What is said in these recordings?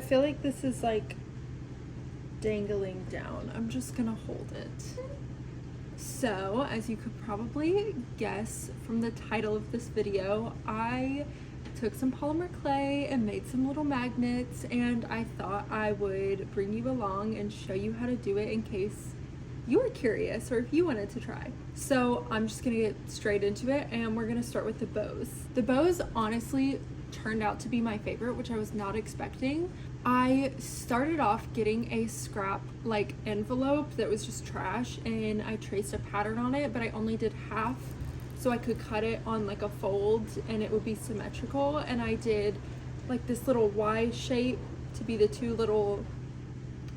feel like this is like dangling down. I'm just gonna hold it. So, as you could probably guess from the title of this video, I took some polymer clay and made some little magnets, and I thought I would bring you along and show you how to do it in case you were curious or if you wanted to try. So I'm just gonna get straight into it, and we're gonna start with the bows. The bows honestly turned out to be my favorite, which I was not expecting. I started off getting a scrap like envelope that was just trash, and I traced a pattern on it, but I only did half so I could cut it on like a fold and it would be symmetrical. And I did like this little Y shape to be the two little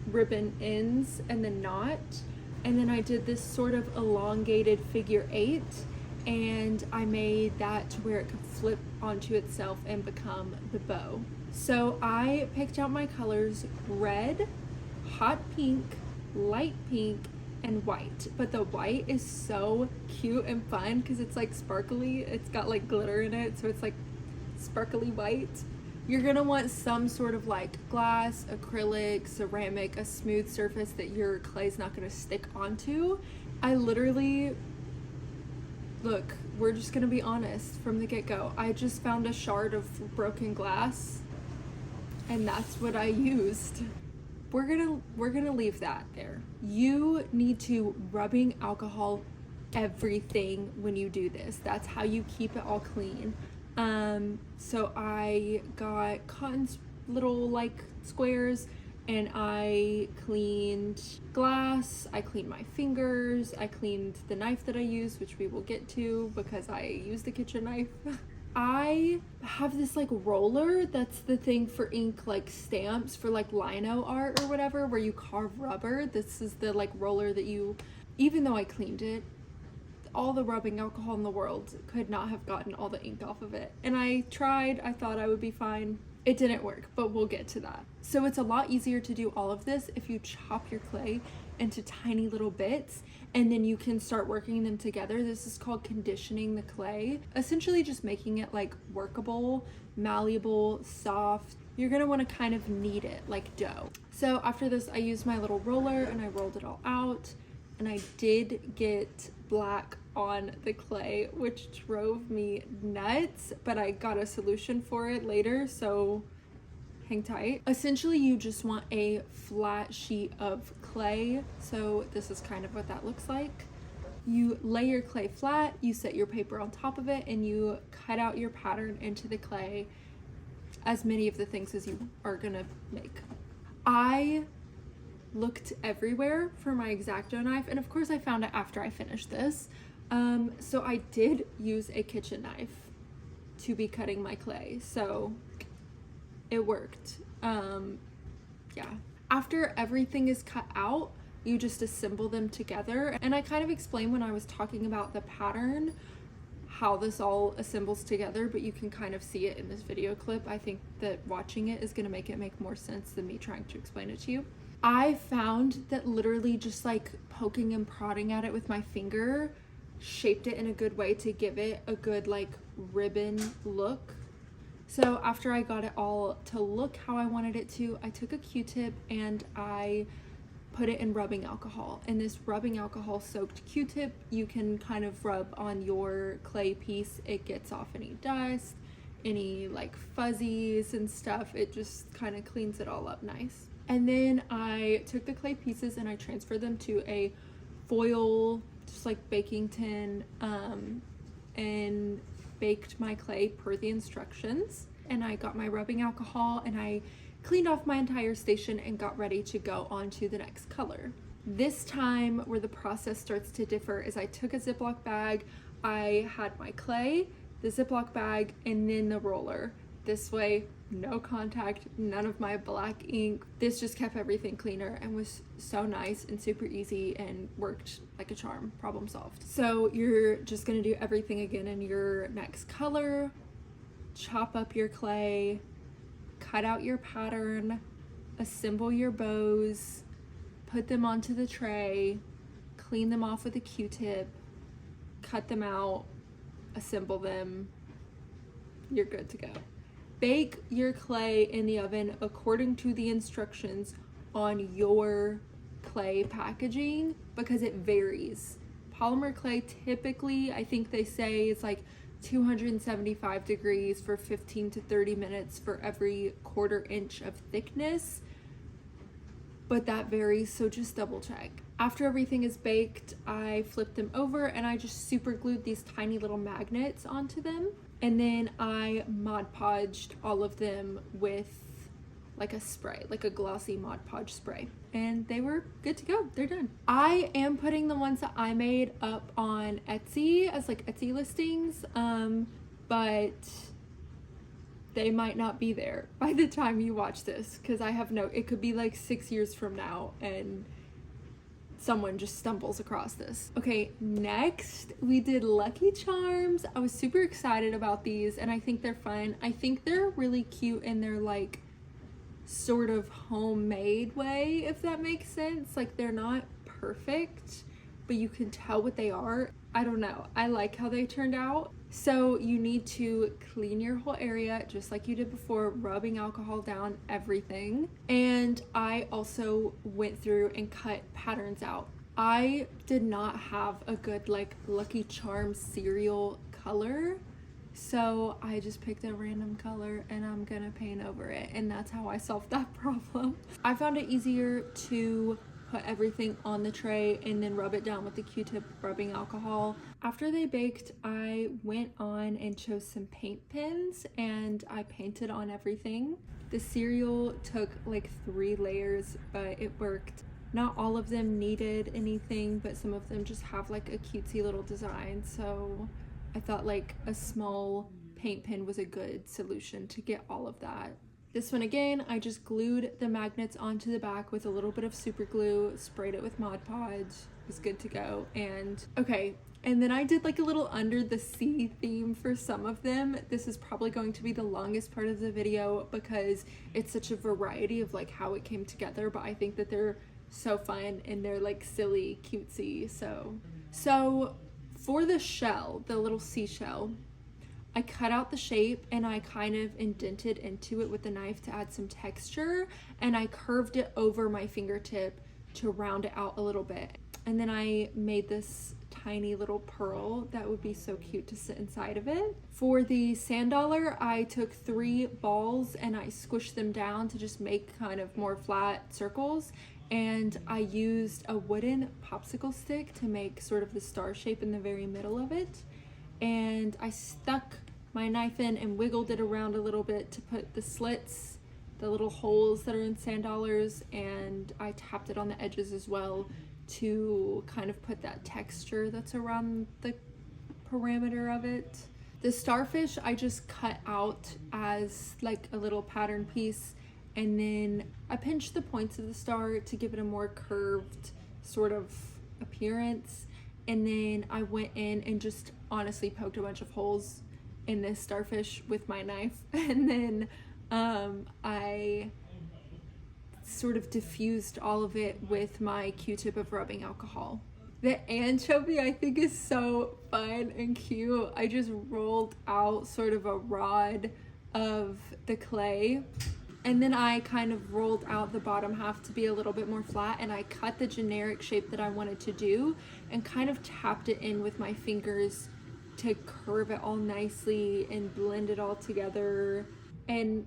ribbon ends and the knot. And then I did this sort of elongated figure 8, and I made that to where it could flip onto itself and become the bow. So I picked out my colors: red, hot pink, light pink, and white. But the white is so cute and fun because it's like sparkly. It's got like glitter in it, so it's like sparkly white. You're gonna want some sort of like glass, acrylic, ceramic, a smooth surface that your clay's not gonna stick onto. I literally, look, we're just gonna be honest from the get-go. I just found a shard of broken glass and that's what I used. We're gonna leave that there. You need to rubbing alcohol everything when you do this. That's how you keep it all clean. So I got cotton little like squares, and I cleaned glass, I cleaned my fingers, I cleaned the knife that I used, which we will get to because I used the kitchen knife. I have this like roller that's the thing for ink like stamps for like lino art or whatever, where you carve rubber. This is the like roller that you, even though I cleaned it, all the rubbing alcohol in the world could not have gotten all the ink off of it. And I tried, I thought I would be fine. It didn't work, but we'll get to that. So it's a lot easier to do all of this if you chop your clay into tiny little bits, and then you can start working them together. This is called conditioning the clay. Essentially just making it like workable, malleable, soft. You're gonna wanna kind of knead it like dough. So after this, I used my little roller and I rolled it all out, and I did get black on the clay, which drove me nuts, but I got a solution for it later, so hang tight. Essentially, you just want a flat sheet of clay. So this is kind of what that looks like. You lay your clay flat, you set your paper on top of it, and you cut out your pattern into the clay, as many of the things as you are gonna make. I looked everywhere for my X-Acto knife, and of course I found it after I finished this. So I did use a kitchen knife to be cutting my clay, so it worked. Yeah. After everything is cut out, you just assemble them together. And I kind of explained when I was talking about the pattern how this all assembles together, but you can kind of see it in this video clip. I think that watching it is going to make it make more sense than me trying to explain it to you. I found that literally just like poking and prodding at it with my finger shaped it in a good way to give it a good like ribbon look. So after I got it all to look how I wanted it to, I took a Q-tip and I put it in rubbing alcohol. And this rubbing alcohol soaked Q-tip, you can kind of rub on your clay piece. It gets off any dust, any like fuzzies and stuff. It just kind of cleans it all up nice. And then I took the clay pieces and I transferred them to a foil, just like baking tin, and baked my clay per the instructions. And I got my rubbing alcohol and I cleaned off my entire station and got ready to go on to the next color. This time where the process starts to differ is I took a Ziploc bag, I had my clay, the Ziploc bag, and then the roller. This way, no contact, none of my black ink. This just kept everything cleaner and was so nice and super easy and worked like a charm. Problem solved. So you're just gonna do everything again in your next color. Chop up your clay, cut out your pattern, assemble your bows, put them onto the tray, clean them off with a Q-tip, cut them out, assemble them. You're good to go. bake your clay in the oven according to the instructions on your clay packaging because it varies. Polymer clay typically, I think they say it's like 275 degrees for 15 to 30 minutes for every 1/4 inch of thickness, but that varies, so just double check. After everything is baked, I flipped them over and I just super glued these tiny little magnets onto them, and then I Mod Podged all of them with like a spray, like a glossy Mod Podge spray, and they were good to go. They're done. I am putting the ones that I made up on Etsy as like Etsy listings, but they might not be there by the time you watch this because it could be like 6 years from now and someone just stumbles across this. Okay, next we did Lucky Charms. I was super excited about these and I think they're fun. I think they're really cute in their like sort of homemade way, if that makes sense. Like they're not perfect, but you can tell what they are. I don't know. I like how they turned out. So you need to clean your whole area just like you did before, rubbing alcohol down everything. And I also went through and cut patterns out. I did not have a good like Lucky Charms cereal color, so I just picked a random color and I'm gonna paint over it, and that's how I solved that problem. I found it easier to put everything on the tray and then rub it down with the Q-tip rubbing alcohol. After they baked, I went on and chose some paint pens and I painted on everything. The cereal took like 3 layers, but it worked. Not all of them needed anything, but some of them just have like a cutesy little design, so I thought like a small paint pen was a good solution to get all of that. This one again, I just glued the magnets onto the back with a little bit of super glue, sprayed it with Mod Podge, it was good to go. And okay, and then I did like a little under the sea theme for some of them. This is probably going to be the longest part of the video because it's such a variety of like how it came together, but I think that they're so fun and they're like silly, cutesy. So for the shell, the little seashell, I cut out the shape and I kind of indented into it with the knife to add some texture, and I curved it over my fingertip to round it out a little bit. And then I made this tiny little pearl that would be so cute to sit inside of it. For the sand dollar, I took 3 balls and I squished them down to just make kind of more flat circles, and I used a wooden popsicle stick to make sort of the star shape in the very middle of it. And I stuck my knife in and wiggled it around a little bit to put the slits, the little holes that are in sand dollars, and I tapped it on the edges as well to kind of put that texture that's around the parameter of it. The starfish I just cut out as like a little pattern piece, and then I pinched the points of the star to give it a more curved sort of appearance. And then I went in and just honestly poked a bunch of holes in this starfish with my knife. And then I sort of diffused all of it with my Q-tip of rubbing alcohol. The anchovy I think is so fun and cute. I just rolled out sort of a rod of the clay, and then I kind of rolled out the bottom half to be a little bit more flat, and I cut the generic shape that I wanted to do and kind of tapped it in with my fingers to curve it all nicely and blend it all together and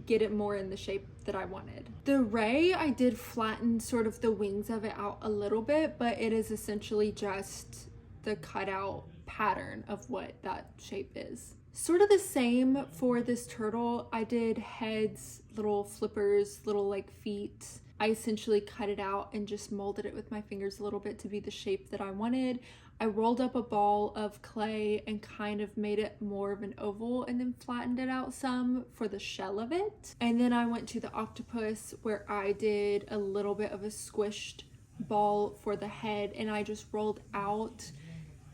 get it more in the shape that I wanted. The ray, I did flatten sort of the wings of it out a little bit, but it is essentially just the cutout pattern of what that shape is. Sort of the same for this turtle. I did heads, little flippers, little like feet. I essentially cut it out and just molded it with my fingers a little bit to be the shape that I wanted. I rolled up a ball of clay and kind of made it more of an oval and then flattened it out some for the shell of it. And then I went to the octopus where I did a little bit of a squished ball for the head, and I just rolled out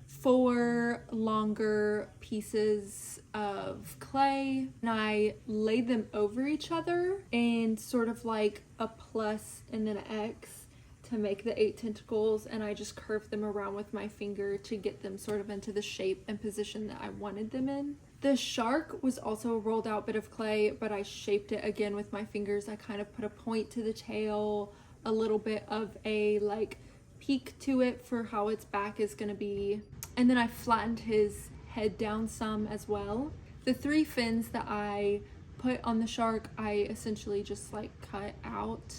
4 longer pieces of clay and I laid them over each other in sort of like a plus and then an X to make the 8 tentacles, and I just curved them around with my finger to get them sort of into the shape and position that I wanted them in. The shark was also a rolled out bit of clay, but I shaped it again with my fingers. I kind of put a point to the tail, a little bit of a like peak to it for how its back is gonna be. And then I flattened his head down some as well. The 3 fins that I put on the shark, I essentially just like cut out.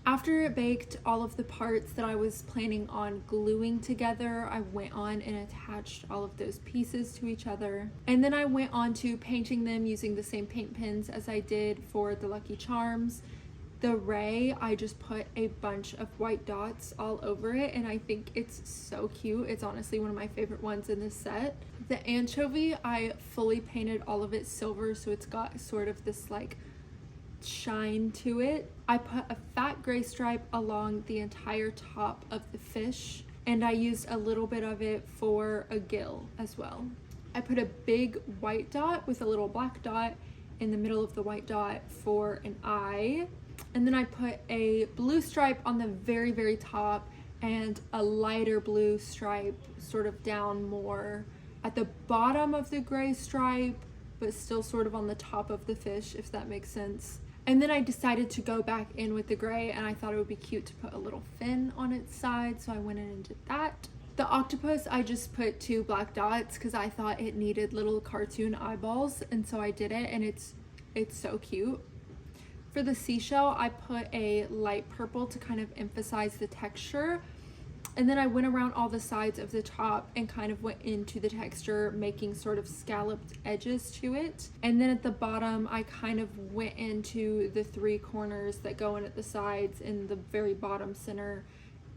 After it baked, all of the parts that I was planning on gluing together, I went on and attached all of those pieces to each other. And then I went on to painting them using the same paint pens as I did for the Lucky Charms. The ray, I just put a bunch of white dots all over it, and I think it's so cute. It's honestly one of my favorite ones in this set. The anchovy, I fully painted all of it silver, so it's got sort of this like shine to it. I put a fat gray stripe along the entire top of the fish, and I used a little bit of it for a gill as well. I put a big white dot with a little black dot in the middle of the white dot for an eye, and then I put a blue stripe on the very, very top and a lighter blue stripe sort of down more at the bottom of the gray stripe, but still sort of on the top of the fish, if that makes sense. And then I decided to go back in with the gray, and I thought it would be cute to put a little fin on its side, so I went in and did that. The octopus, I just put 2 black dots because I thought it needed little cartoon eyeballs, and so I did it, and it's so cute. For the seashell, I put a light purple to kind of emphasize the texture. And then I went around all the sides of the top and kind of went into the texture, making sort of scalloped edges to it. And then at the bottom, I kind of went into the 3 corners that go in at the sides in the very bottom center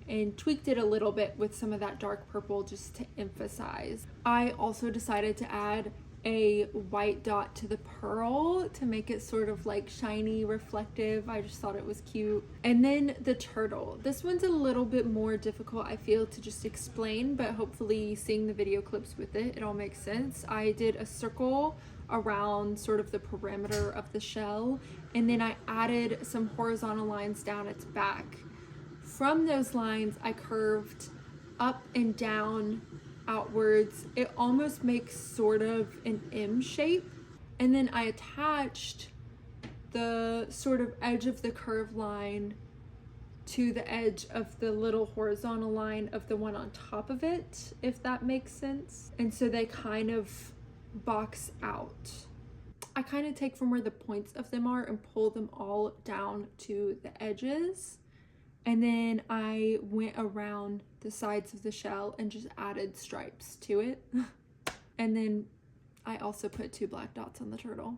and tweaked it a little bit with some of that dark purple just to emphasize. I also decided to add a white dot to the pearl to make it sort of like shiny, reflective. I just thought it was cute. And then the turtle. This one's a little bit more difficult, I feel, to just explain, but hopefully seeing the video clips with it, it all makes sense. I did a circle around sort of the perimeter of the shell, and then I added some horizontal lines down its back. From those lines, I curved up and down outwards. It almost makes sort of an M shape, and then I attached the sort of edge of the curved line to the edge of the little horizontal line of the one on top of it, if that makes sense. And so they kind of box out. I kind of take from where the points of them are and pull them all down to the edges. And then I went around the sides of the shell and just added stripes to it. And then I also put 2 black dots on the turtle.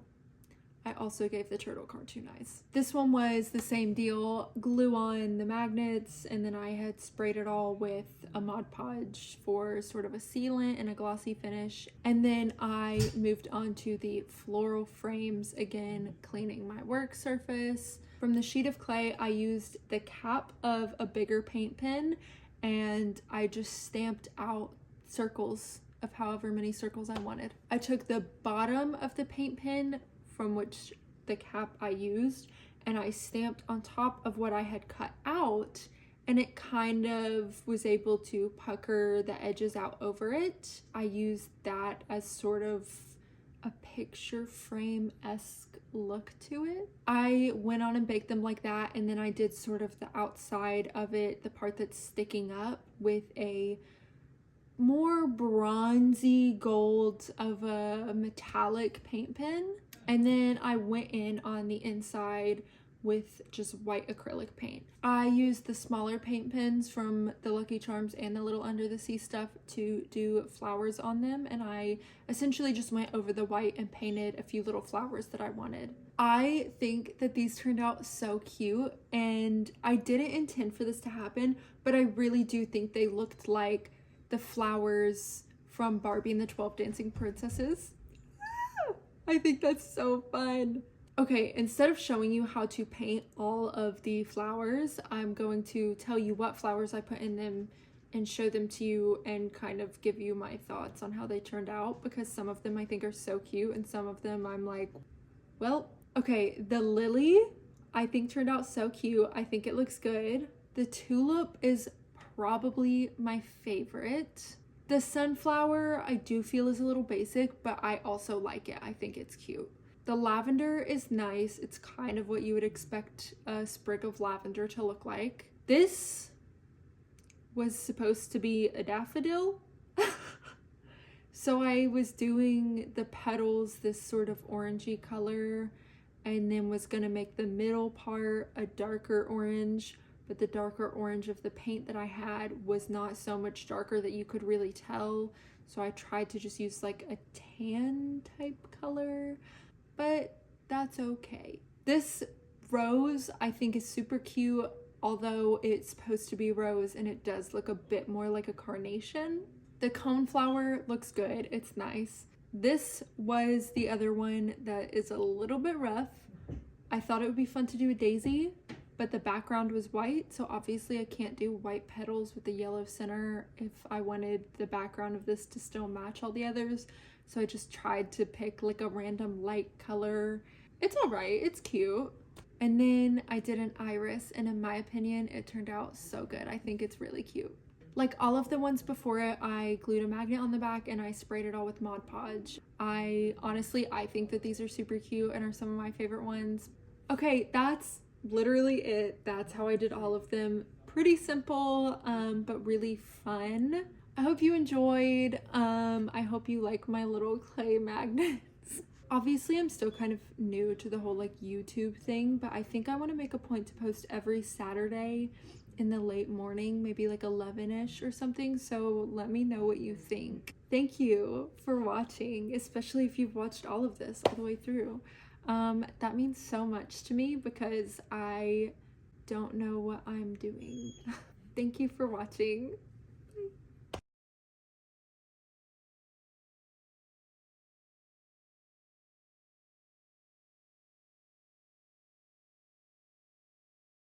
I also gave the turtle cartoon eyes. This one was the same deal, glue on the magnets, and then I had sprayed it all with a Mod Podge for sort of a sealant and a glossy finish. And then I moved on to the floral frames again, cleaning my work surface. From the sheet of clay, I used the cap of a bigger paint pen, and I just stamped out circles of however many circles I wanted. I took the bottom of the paint pen from which the cap I used, and I stamped on top of what I had cut out, and it kind of was able to pucker the edges out over it. I used that as sort of a picture frame-esque look to it. I went on and baked them like that, and then I did sort of the outside of it, the part that's sticking up, with a more bronzy gold of a metallic paint pen. And then I went in on the inside with just white acrylic paint. I used the smaller paint pens from the Lucky Charms and the Little Under the Sea stuff to do flowers on them, and I essentially just went over the white and painted a few little flowers that I wanted. I think that these turned out so cute, and I didn't intend for this to happen, but I really do think they looked like the flowers from Barbie and the 12 Dancing Princesses. I think that's so fun. Okay, instead of showing you how to paint all of the flowers, I'm going to tell you what flowers I put in them and show them to you and kind of give you my thoughts on how they turned out, because some of them I think are so cute and some of them I'm like, well, okay, the lily I think turned out so cute. I think it looks good. The tulip is probably my favorite. The sunflower I do feel is a little basic, but I also like it. I think it's cute. The lavender is nice. It's kind of what you would expect a sprig of lavender to look like. This was supposed to be a daffodil. So I was doing the petals this sort of orangey color, and then was gonna make the middle part a darker orange, but the darker orange of the paint that I had was not so much darker that you could really tell. So I tried to just use like a tan type color, but that's okay. This rose I think is super cute, although it's supposed to be rose and it does look a bit more like a carnation. The coneflower looks good, it's nice. This was the other one that is a little bit rough. I thought it would be fun to do a daisy, but the background was white, so obviously I can't do white petals with the yellow center if I wanted the background of this to still match all the others. So I just tried to pick like a random light color. It's all right, it's cute. And then I did an iris, and in my opinion, it turned out so good. I think it's really cute. Like all of the ones before it, I glued a magnet on the back and I sprayed it all with Mod Podge. I think that these are super cute and are some of my favorite ones. Okay, that's literally it. That's how I did all of them. Pretty simple, but really fun. I hope you enjoyed. I hope you like my little clay magnets. Obviously, I'm still kind of new to the whole like YouTube thing, but I think I want to make a point to post every Saturday in the late morning, maybe like 11ish or something. So let me know what you think. Thank you for watching, especially if you've watched all of this all the way through. That means so much to me because I don't know what I'm doing. Thank you for watching.